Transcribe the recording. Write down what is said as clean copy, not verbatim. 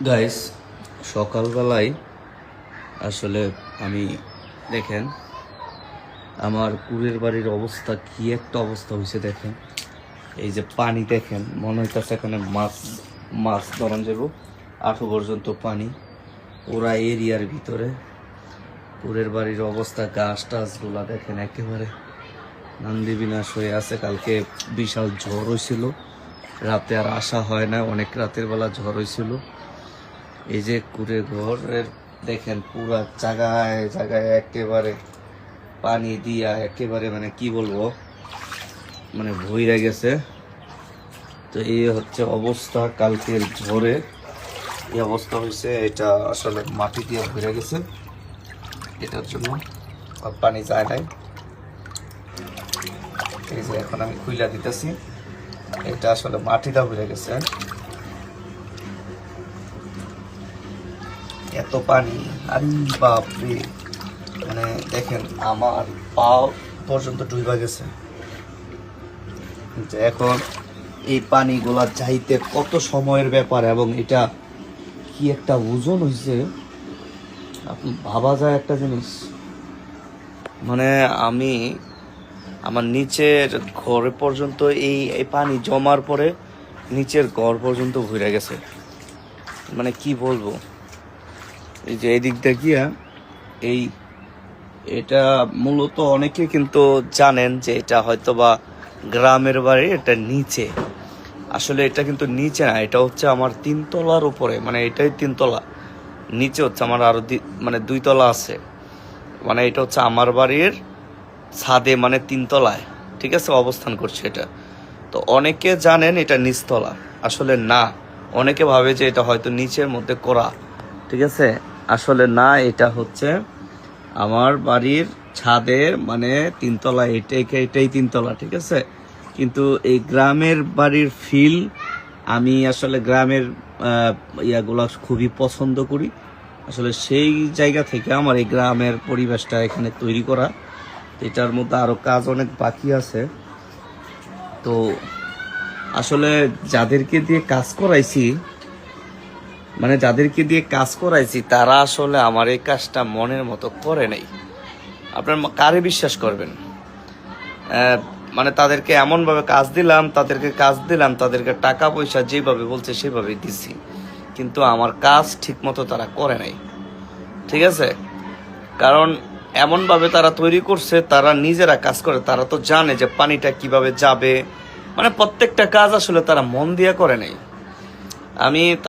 Guys, সকালবেলায় আসলে আমি দেখেন আমার কুড়ের বাড়ির অবস্থা কি একটা অবস্থা হয়েছে দেখেন। এই যে পানি দেখেন, মনে হইতেছে এখানে মাছ মাছ ধরান যাব। আঠো পর্যন্ত পানি ওরা এরিয়ার ভিতরে। কুড়ের বাড়ির অবস্থা, গাছ টাছগুলা দেখেন একেবারে নান্দি বিনাশ হয়ে আছে। কালকে বিশাল ঝড় হয়েছিল, রাতে আর আসা হয় না, অনেক রাতের বেলা ঝড় হয়েছিল। এই যে কুড়ে ঘরের দেখেন পুরা জায়গায় জায়গায় একেবারে পানি দিয়া একেবারে মানে কি বলবো, মানে ভইরা গেছে। তো এই হচ্ছে অবস্থা, কালকের ঝড়ে এই অবস্থা হয়েছে। এটা আসলে মাটি দিয়ে ভরে গেছে, এটার জন্য আর পানি যায় নাই। এই যে এখন আমি খুইলা দিতেছি, এটা আসলে মাটিটা ভরে গেছে। এত পানি, আরে বাপরে, মানে দেখেন আমার পা পর্যন্ত ডুইবা গেছে। যে এখন এই পানিগুলা যাইতে কত সময়ের ব্যাপার, এবং এটা কি একটা ওজন হয়েছে আপনি ভাবা যায় একটা জিনিস। মানে আমি আমার নিচের ঘর পর্যন্ত এই এই পানি জমার পরে নিচের ঘর পর্যন্ত ঘুরে গেছে। মানে কি বলবো, এই যে এই দিক দেখিয়া এই এটা মূলত অনেকে কিন্তু জানেন যে এটা হয়তো বা গ্রামের বাড়ি, এটা নিচে। আসলে এটা কিন্তু নিচে না, এটা হচ্ছে আমার 3 তলার উপরে, মানে এটাই 3 তলা। নিচে হচ্ছে আমার আরো মানে 2 তলা আছে। মানে এটা হচ্ছে আমার বাড়ির ছাদে, মানে 3 তলায়, ঠিক আছে, অবস্থান করছে এটা। তো অনেকে জানেন এটা নিচতলা, আসলে না। অনেকে ভাবে যে এটা হয়তো নিচের মধ্যে করা, ঠিক আছে, আসলে না। এটা হচ্ছে আমার বাড়ির ছাদের, মানে 3 তলা, এটাই 3 তলা, ঠিক আছে। কিন্তু এই গ্রামের বাড়ির ফিল, আমি আসলে গ্রামের ইয়াগুলা খুবই পছন্দ করি। আসলে সেই জায়গা থেকে আমার এই গ্রামের পরিবেশটা এখানে তৈরি করা। এটার মধ্যে আরো কাজ অনেক বাকি আছে। তো আসলে যাদেরকে দিয়ে কাজ করাইছি, মানে যাদেরকে দিয়ে কাজ করাইছি, তারা আসলে আমার এই কাজটা মনের মতো করে নাই। আপনার কারে বিশ্বাস করবেন? মানে তাদেরকে এমনভাবে কাজ দিলাম, তাদেরকে টাকা পয়সা যেভাবে বলছে সেভাবে দিছি, কিন্তু আমার কাজ ঠিক মতো তারা করে নাই, ঠিক আছে। কারণ এমনভাবে তারা তৈরি করছে, তারা নিজেরা কাজ করে, তারা তো জানে যে পানিটা কিভাবে যাবে, মানে প্রত্যেকটা কাজ আসলে তারা মন দিয়ে করে নাই। আমি